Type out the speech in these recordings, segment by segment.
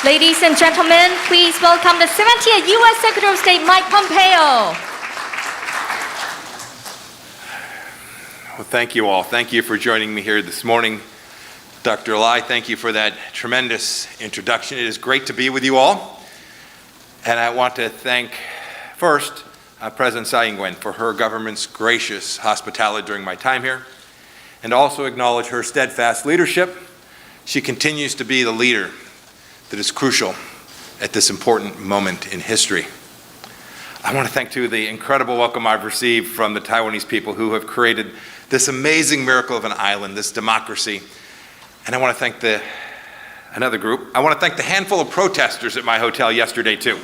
Ladies and gentlemen, please welcome the 70th U.S. Secretary of State, Mike Pompeo. Well, thank you all. Thank you for joining me here this morning. Dr. Lai, thank you for that tremendous introduction. It is great to be with you all. And I want to thank, first, President Tsai Ing-wen for her government's gracious hospitality during my time here, and also acknowledge her steadfast leadership. She continues to be the leader that is crucial at this important moment in history. I want to thank, too, the incredible welcome I've received from the Taiwanese people who have created this amazing miracle of an island, this democracy. And I want to thank another group. I want to thank the handful of protesters at my hotel yesterday, too.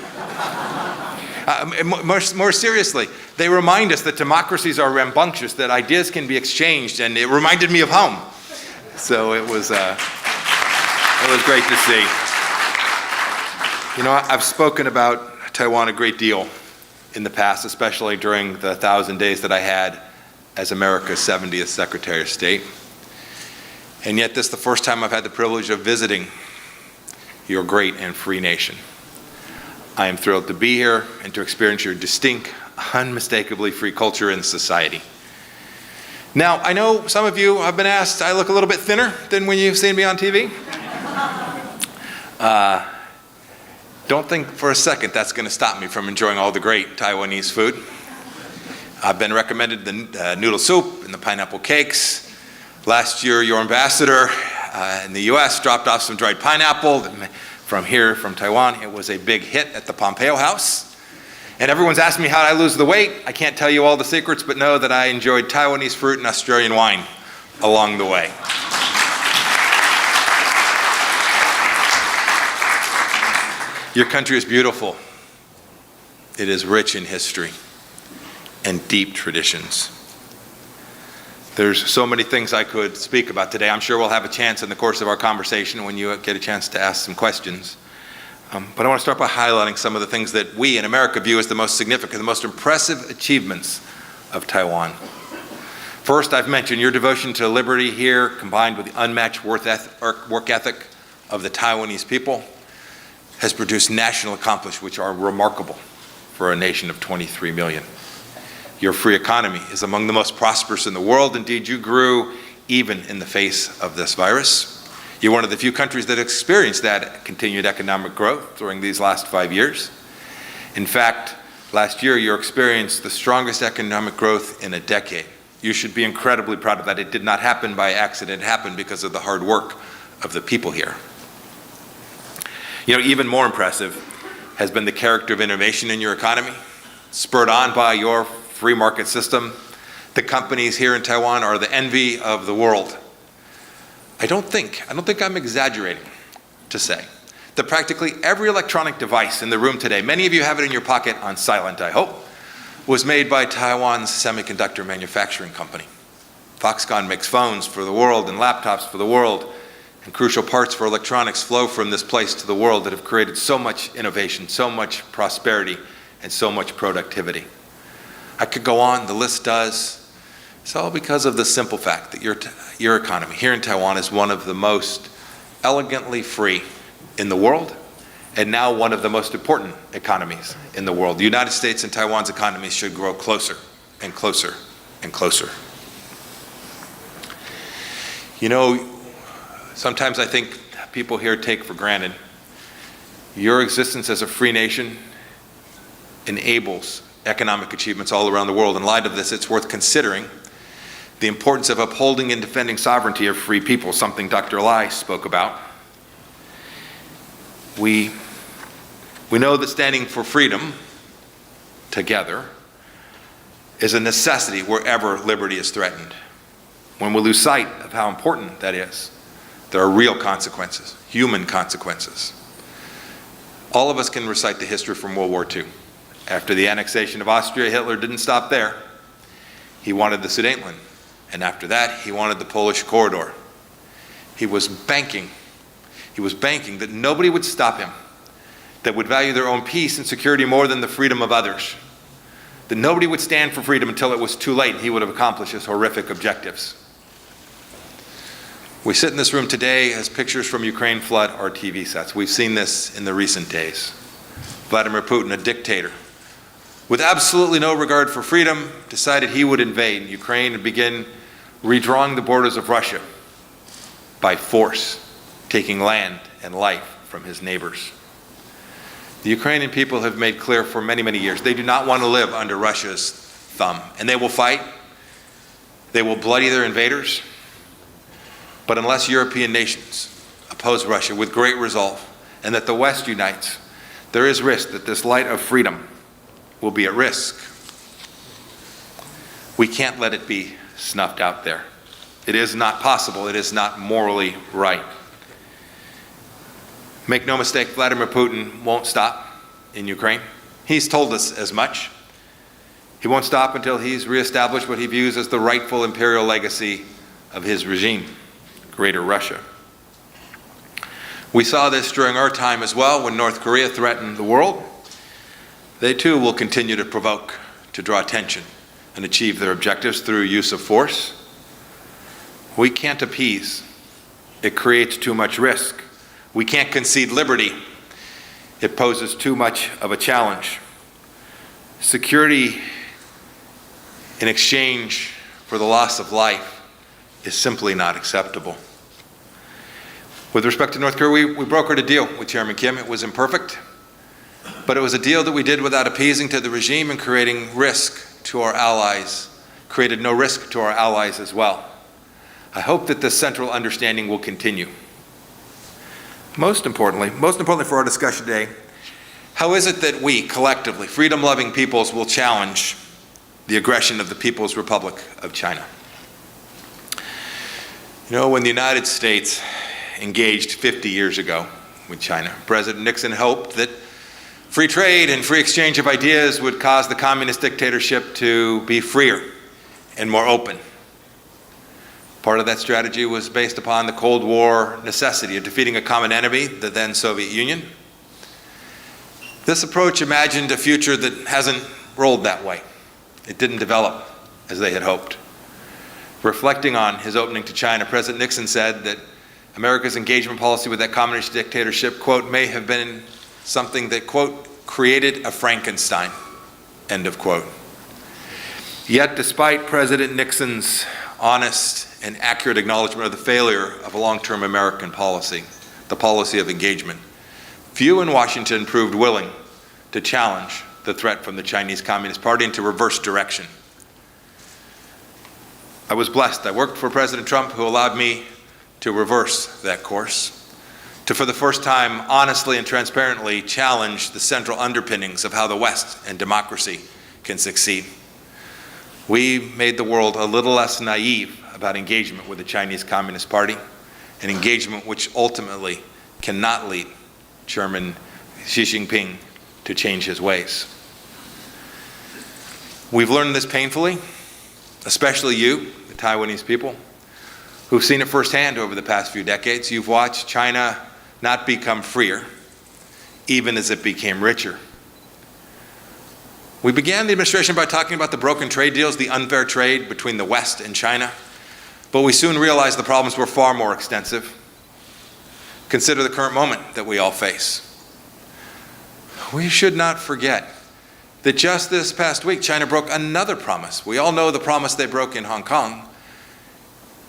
More seriously, they remind us that democracies are rambunctious, that ideas can be exchanged, and it reminded me of home. So it was great to see. You know, I've spoken about Taiwan a great deal in the past, especially during the 1,000 days that I had as America's 70th Secretary of State. And yet this is the first time I've had the privilege of visiting your great and free nation. I am thrilled to be here and to experience your distinct, unmistakably free culture and society. Now, I know some of you have been asked, I look a little bit thinner than when you've seen me on TV. Don't think for a second that's going to stop me from enjoying all the great Taiwanese food. I've been recommended the noodle soup and the pineapple cakes. Last year, your ambassador in the US dropped off some dried pineapple from Taiwan. It was a big hit at the Pompeo house. And everyone's asking me how did I lose the weight. I can't tell you all the secrets, but know that I enjoyed Taiwanese fruit and Australian wine along the way. Your country is beautiful. It is rich in history and deep traditions. There's so many things I could speak about today. I'm sure we'll have a chance in the course of our conversation when you get a chance to ask some questions. But I want to start by highlighting some of the things that we in America view as the most significant, the most impressive achievements of Taiwan. First, I've mentioned your devotion to liberty here, combined with the unmatched work ethic of the Taiwanese people, has produced national accomplishments which are remarkable for a nation of 23 million. Your free economy is among the most prosperous in the world. Indeed, you grew even in the face of this virus. You're one of the few countries that experienced that continued economic growth during these last 5 years. In fact, last year you experienced the strongest economic growth in a decade. You should be incredibly proud of that. It did not happen by accident. It happened because of the hard work of the people here. You know, even more impressive has been the character of innovation in your economy, spurred on by your free market system. The companies here in Taiwan are the envy of the world. I don't think I'm exaggerating to say that practically every electronic device in the room today, many of you have it in your pocket on silent, I hope, was made by Taiwan's semiconductor manufacturing company. Foxconn makes phones for the world and laptops for the world, and crucial parts for electronics flow from this place to the world that have created so much innovation, so much prosperity, and so much productivity. I could go on, the list does. It's all because of the simple fact that your economy here in Taiwan is one of the most elegantly free in the world, and now one of the most important economies in the world. The United States and Taiwan's economies should grow closer and closer and closer. You know, sometimes I think people here take for granted your existence as a free nation enables economic achievements all around the world. In light of this, it's worth considering the importance of upholding and defending sovereignty of free people, something Dr. Lai spoke about. We know that standing for freedom together is a necessity wherever liberty is threatened. When we lose sight of how important that is, there are real consequences, human consequences. All of us can recite the history from World War II. After the annexation of Austria, Hitler didn't stop there. He wanted the Sudetenland, and after that, he wanted the Polish corridor. He was banking that nobody would stop him, that would value their own peace and security more than the freedom of others, that nobody would stand for freedom until it was too late and he would have accomplished his horrific objectives. We sit in this room today as pictures from Ukraine flood our TV sets. We've seen this in the recent days. Vladimir Putin, a dictator, with absolutely no regard for freedom, decided he would invade Ukraine and begin redrawing the borders of Russia by force, taking land and life from his neighbors. The Ukrainian people have made clear for many, many years they do not want to live under Russia's thumb, and they will fight. They will bloody their invaders. But unless European nations oppose Russia with great resolve and that the West unites, there is risk that this light of freedom will be at risk. We can't let it be snuffed out there. It is not possible. It is not morally right. Make no mistake, Vladimir Putin won't stop in Ukraine. He's told us as much. He won't stop until he's reestablished what he views as the rightful imperial legacy of his regime, Greater Russia. We saw this during our time as well when North Korea threatened the world. They too will continue to provoke, to draw attention, and achieve their objectives through use of force. We can't appease. It creates too much risk. We can't concede liberty. It poses too much of a challenge. Security in exchange for the loss of life is simply not acceptable. With respect to North Korea, we brokered a deal with Chairman Kim. It was imperfect, but it was a deal that we did without appeasing to the regime and creating risk to our allies, created no risk to our allies as well. I hope that this central understanding will continue. Most importantly for our discussion today, how is it that we, collectively, freedom-loving peoples, will challenge the aggression of the People's Republic of China? You know, when the United States engaged 50 years ago with China, President Nixon hoped that free trade and free exchange of ideas would cause the communist dictatorship to be freer and more open. Part of that strategy was based upon the Cold War necessity of defeating a common enemy, the then Soviet Union. This approach imagined a future that hasn't rolled that way. It didn't develop as they had hoped. Reflecting on his opening to China, President Nixon said that America's engagement policy with that communist dictatorship, quote, may have been something that, quote, created a Frankenstein, end of quote. Yet, despite President Nixon's honest and accurate acknowledgement of the failure of a long-term American policy, the policy of engagement, few in Washington proved willing to challenge the threat from the Chinese Communist Party and to reverse direction. I was blessed. I worked for President Trump, who allowed me to reverse that course, to for the first time honestly and transparently challenge the central underpinnings of how the West and democracy can succeed. We made the world a little less naive about engagement with the Chinese Communist Party, an engagement which ultimately cannot lead Chairman Xi Jinping to change his ways. We've learned this painfully, especially you, the Taiwanese people, who've seen it firsthand over the past few decades. You've watched China not become freer, even as it became richer. We began the administration by talking about the broken trade deals, the unfair trade between the West and China, but we soon realized the problems were far more extensive. Consider the current moment that we all face. We should not forget that just this past week, China broke another promise. We all know the promise they broke in Hong Kong.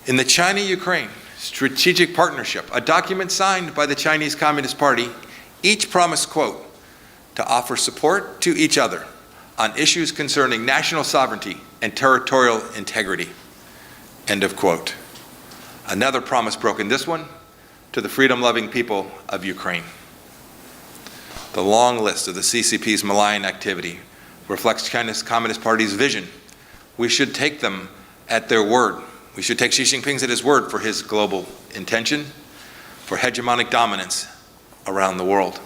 In the China-Ukraine Strategic Partnership, a document signed by the Chinese Communist Party, each promised, quote, to offer support to each other on issues concerning national sovereignty and territorial integrity, end of quote. Another promise broken, this one to the freedom-loving people of Ukraine. The long list of the CCP's malign activity reflects China's Communist Party's vision. We should take them at their word. We should take Xi Jinping at his word for his global intention, for hegemonic dominance around the world.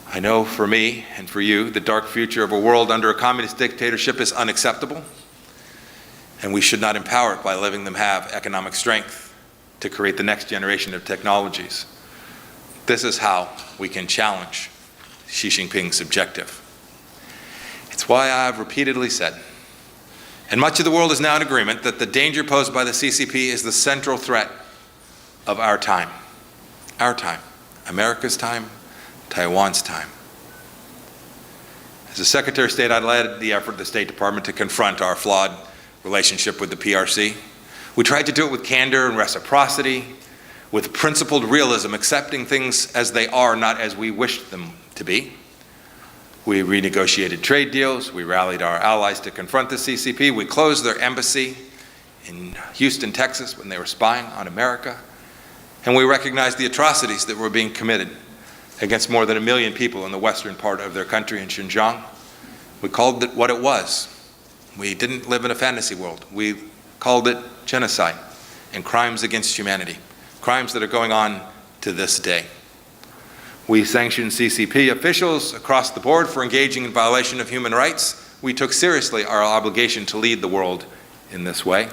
I know for me and for you, the dark future of a world under a communist dictatorship is unacceptable, and we should not empower it by letting them have economic strength to create the next generation of technologies. This is how we can challenge Xi Jinping's objective. It's why I've repeatedly said, And much of the world is now in agreement that the danger posed by the CCP is the central threat of our time. Our time. America's time, Taiwan's time. As a Secretary of State, I led the effort of the State Department to confront our flawed relationship with the PRC. We tried to do it with candor and reciprocity, with principled realism, accepting things as they are, not as we wished them to be. We renegotiated trade deals. We rallied our allies to confront the CCP. We closed their embassy in Houston, Texas, when they were spying on America. And we recognized the atrocities that were being committed against more than 1 million people in the western part of their country in Xinjiang. We called it what it was. We didn't live in a fantasy world. We called it genocide and crimes against humanity, crimes that are going on to this day. We sanctioned CCP officials across the board for engaging in violation of human rights. We took seriously our obligation to lead the world in this way.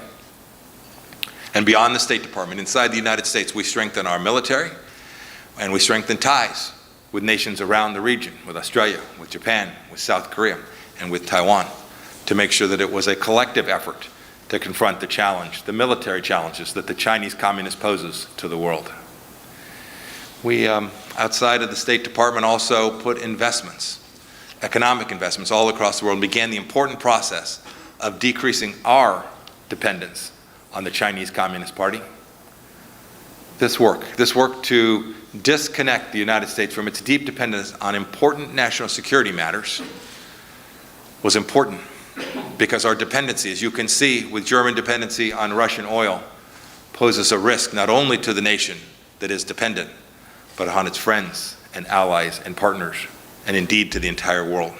And beyond the State Department, inside the United States, we strengthened our military, and we strengthened ties with nations around the region, with Australia, with Japan, with South Korea, and with Taiwan, to make sure that it was a collective effort to confront the challenge, the military challenges that the Chinese Communist poses to the world. We, outside of the State Department, also put investments, economic investments all across the world, and began the important process of decreasing our dependence on the Chinese Communist Party. This work to disconnect the United States from its deep dependence on important national security matters was important, because our dependency, as you can see with German dependency on Russian oil, poses a risk not only to the nation that is dependent, but on its friends and allies and partners, and indeed to the entire world.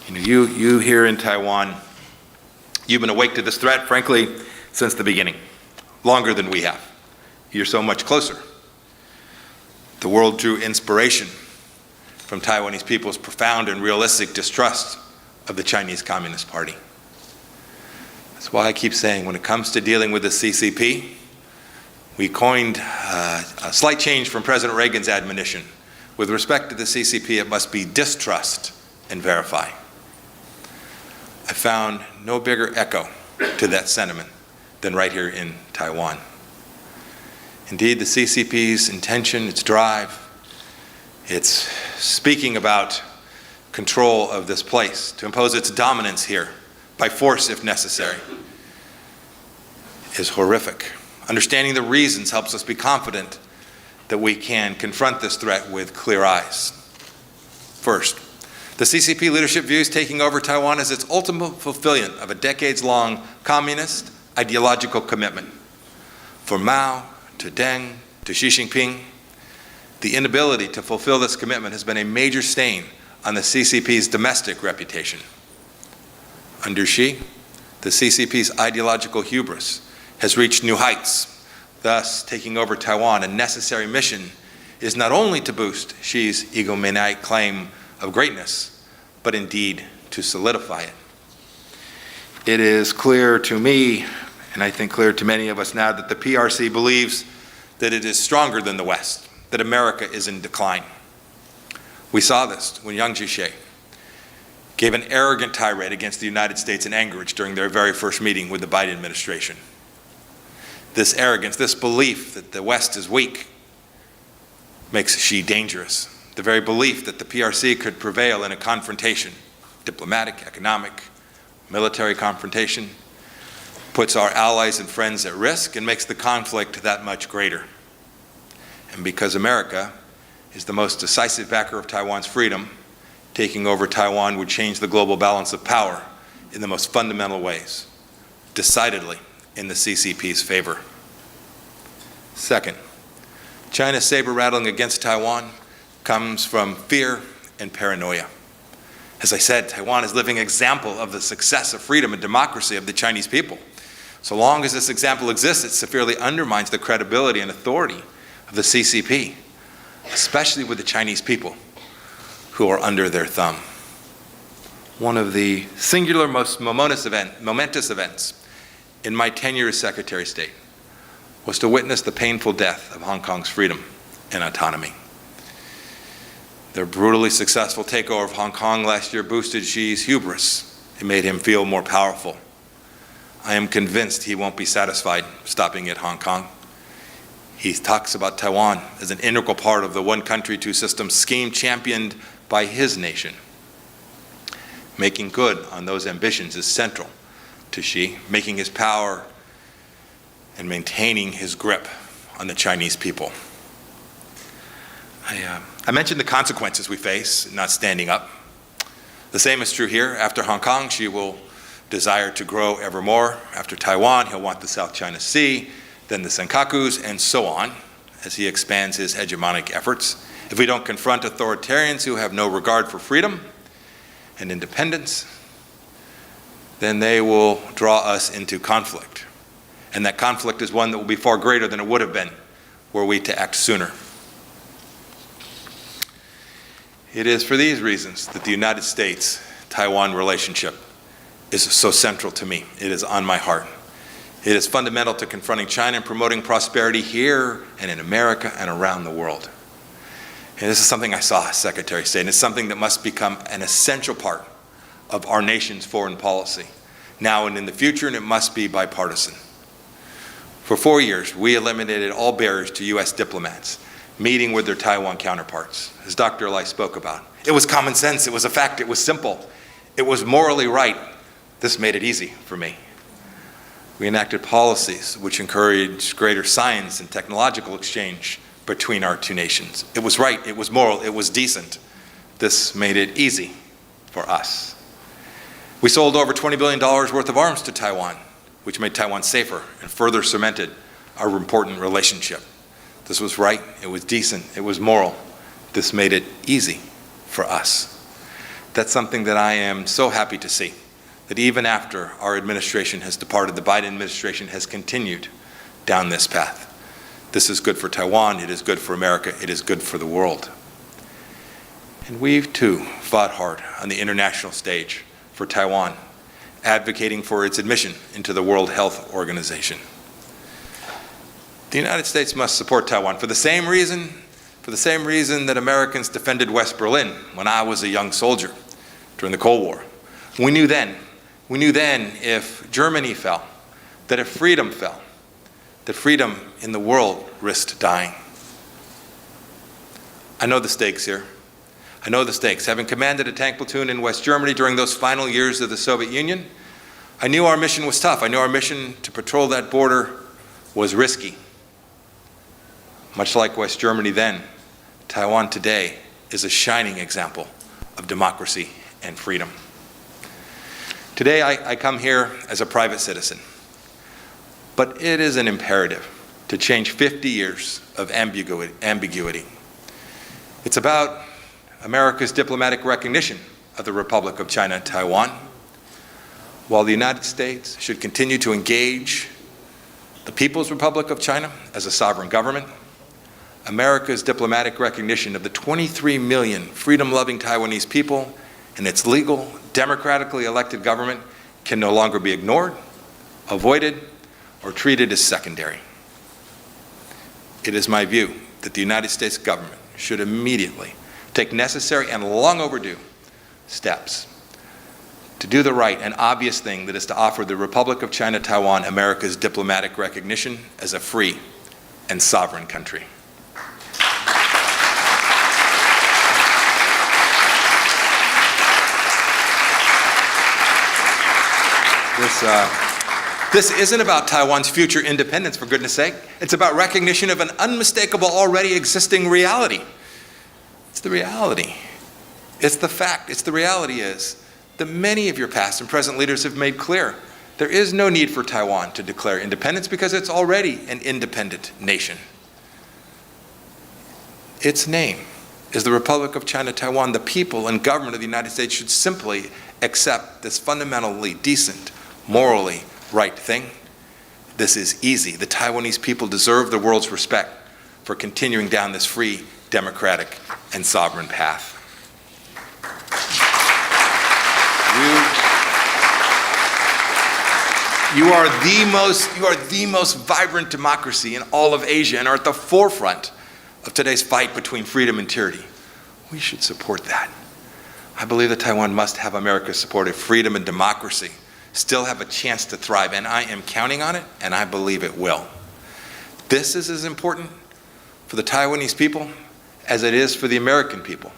You here in Taiwan, you've been awake to this threat, frankly, since the beginning, longer than we have. You're so much closer. The world drew inspiration from Taiwanese people's profound and realistic distrust of the Chinese Communist Party. That's why I keep saying, when it comes to dealing with the CCP, we coined a slight change from President Reagan's admonition. With respect to the CCP, it must be distrust and verify. I found no bigger echo to that sentiment than right here in Taiwan. Indeed, the CCP's intention, its drive, its speaking about control of this place, to impose its dominance here, by force if necessary, is horrific. Understanding the reasons helps us be confident that we can confront this threat with clear eyes. First, the CCP leadership views taking over Taiwan as its ultimate fulfillment of a decades-long communist ideological commitment. From Mao to Deng to Xi Jinping, the inability to fulfill this commitment has been a major stain on the CCP's domestic reputation. Under Xi, the CCP's ideological hubris has reached new heights. Thus, taking over Taiwan, a necessary mission, is not only to boost Xi's egomaniac claim of greatness, but indeed to solidify it. It is clear to me, and I think clear to many of us now, that the PRC believes that it is stronger than the West, that America is in decline. We saw this when Yang Jiechi gave an arrogant tirade against the United States in Anchorage during their very first meeting with the Biden administration. This arrogance, this belief that the West is weak, makes Xi dangerous. The very belief that the PRC could prevail in a confrontation, diplomatic, economic, military confrontation, puts our allies and friends at risk and makes the conflict that much greater. And because America is the most decisive backer of Taiwan's freedom, taking over Taiwan would change the global balance of power in the most fundamental ways, decidedly in the CCP's favor. Second, China's saber rattling against Taiwan comes from fear and paranoia. As I said, Taiwan is a living example of the success of freedom and democracy of the Chinese people. So long as this example exists, it severely undermines the credibility and authority of the CCP, especially with the Chinese people who are under their thumb. One of the singular, most momentous events in my tenure as Secretary of State was to witness the painful death of Hong Kong's freedom and autonomy. Their brutally successful takeover of Hong Kong last year boosted Xi's hubris It made him feel more powerful. I am convinced he won't be satisfied stopping at Hong Kong. He talks about Taiwan as an integral part of the one country, two systems scheme championed by his nation. Making good on those ambitions is central to Xi, making his power and maintaining his grip on the Chinese people. I mentioned the consequences we face not standing up. The same is true here. After Hong Kong, Xi will desire to grow ever more. After Taiwan, he'll want the South China Sea, then the Senkakus, and so on, as he expands his hegemonic efforts. If we don't confront authoritarians who have no regard for freedom and independence, then they will draw us into conflict. And that conflict is one that will be far greater than it would have been were we to act sooner. It is for these reasons that the United States-Taiwan relationship is so central to me. It is on my heart. It is fundamental to confronting China and promoting prosperity here and in America and around the world. And this is something I saw Secretary say, and it's something that must become an essential part of our nation's foreign policy, now and in the future, and it must be bipartisan. For 4 years, we eliminated all barriers to U.S. diplomats meeting with their Taiwan counterparts, as Dr. Lai spoke about. It was common sense, it was a fact, it was simple, it was morally right. This made it easy for me. We enacted policies which encouraged greater science and technological exchange between our two nations. It was right, it was moral, it was decent. This made it easy for us. We sold over $20 billion worth of arms to Taiwan, which made Taiwan safer and further cemented our important relationship. This was right, it was decent, it was moral. This made it easy for us. That's something that I am so happy to see, that even after our administration has departed, the Biden administration has continued down this path. This is good for Taiwan, it is good for America, it is good for the world. And we've too fought hard on the international stage for Taiwan, advocating for its admission into the World Health Organization. The United States must support Taiwan for the same reason that Americans defended West Berlin when I was a young soldier during the Cold War. We knew then if Germany fell, that if freedom fell, that freedom in the world risked dying. I know the stakes here. I know the stakes. Having commanded a tank platoon in West Germany during those final years of the Soviet Union, I knew our mission was tough. I knew our mission to patrol that border was risky. Much like West Germany then, Taiwan today is a shining example of democracy and freedom. Today I come here as a private citizen, but it is an imperative to change 50 years of ambiguity. It's about America's diplomatic recognition of the Republic of China and Taiwan, while the United States should continue to engage the People's Republic of China as a sovereign government. America's diplomatic recognition of the 23 million freedom-loving Taiwanese people and its legal, democratically elected government can no longer be ignored, avoided, or treated as secondary. It is my view that the United States government should immediately take necessary and long overdue steps to do the right and obvious thing, that is to offer the Republic of China Taiwan America's diplomatic recognition as a free and sovereign country. This isn't about Taiwan's future independence, for goodness sake. It's about recognition of an unmistakable, already existing reality. It's the reality. It's the fact. It's the reality is that many of your past and present leaders have made clear there is no need for Taiwan to declare independence because it's already an independent nation. Its name is the Republic of China Taiwan. The people and government of the United States should simply accept this fundamentally decent, morally right thing. This is easy. The Taiwanese people deserve the world's respect for continuing down this free, democratic, and sovereign path. You are the most vibrant democracy in all of Asia and are at the forefront of today's fight between freedom and tyranny. We should support that. I believe that Taiwan must have America's support if freedom and democracy still have a chance to thrive, and I am counting on it, and I believe it will. This is as important for the Taiwanese people as it is for the American people.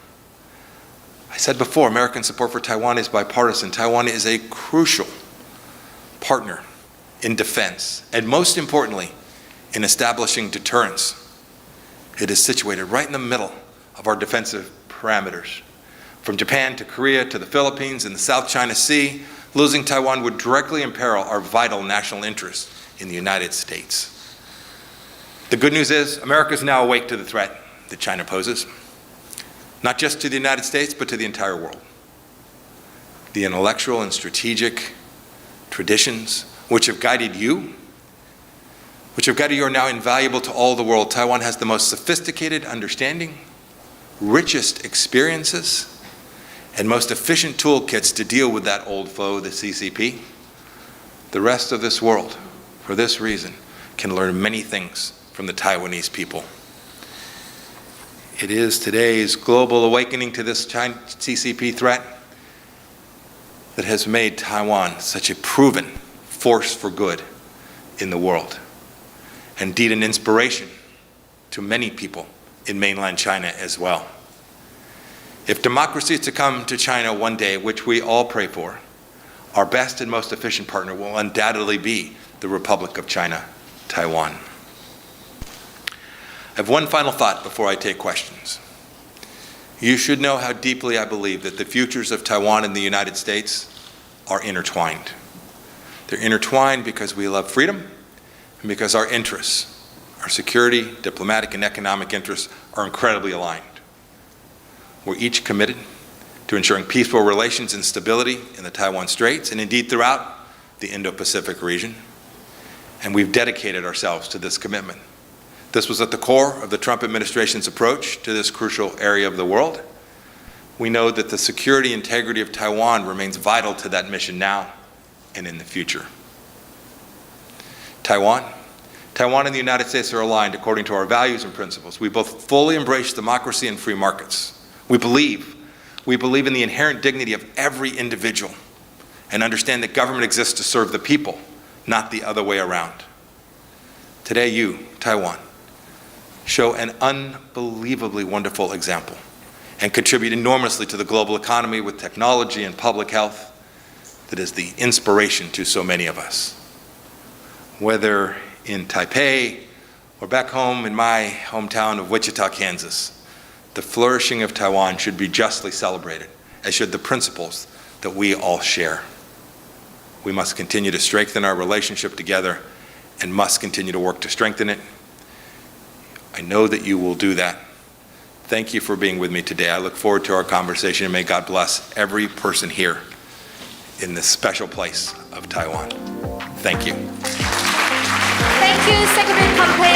I said before, American support for Taiwan is bipartisan. Taiwan is a crucial partner in defense, and most importantly, in establishing deterrence. It is situated right in the middle of our defensive parameters. From Japan to Korea to the Philippines and the South China Sea, losing Taiwan would directly imperil our vital national interests in the United States. The good news is America is now awake to the threat that China poses, not just to the United States, but to the entire world. The intellectual and strategic traditions which have guided you are now invaluable to all the world. Taiwan has the most sophisticated understanding, richest experiences, and most efficient toolkits to deal with that old foe, the CCP. The rest of this world, for this reason, can learn many things from the Taiwanese people. It is today's global awakening to this CCP threat that has made Taiwan such a proven force for good in the world. Indeed, an inspiration to many people in mainland China as well. If democracy is to come to China one day, which we all pray for, our best and most efficient partner will undoubtedly be the Republic of China, Taiwan. I have one final thought before I take questions. You should know how deeply I believe that the futures of Taiwan and the United States are intertwined. They're intertwined because we love freedom and because our interests, our security, diplomatic, and economic interests are incredibly aligned. We're each committed to ensuring peaceful relations and stability in the Taiwan Straits and indeed throughout the Indo-Pacific region. And we've dedicated ourselves to this commitment. This was at the core of the Trump administration's approach to this crucial area of the world. We know that the security integrity of Taiwan remains vital to that mission now and in the future. Taiwan and the United States are aligned according to our values and principles. We both fully embrace democracy and free markets. We believe in the inherent dignity of every individual and understand that government exists to serve the people, not the other way around. Today you, Taiwan, show an unbelievably wonderful example and contribute enormously to the global economy with technology and public health that is the inspiration to so many of us. Whether in Taipei or back home in my hometown of Wichita, Kansas, the flourishing of Taiwan should be justly celebrated, as should the principles that we all share. We must continue to strengthen our relationship together and must continue to work to strengthen it. I know that you will do that. Thank you for being with me today. I look forward to our conversation, and may God bless every person here in this special place of Taiwan. Thank you. Thank you, Secretary Pompeo.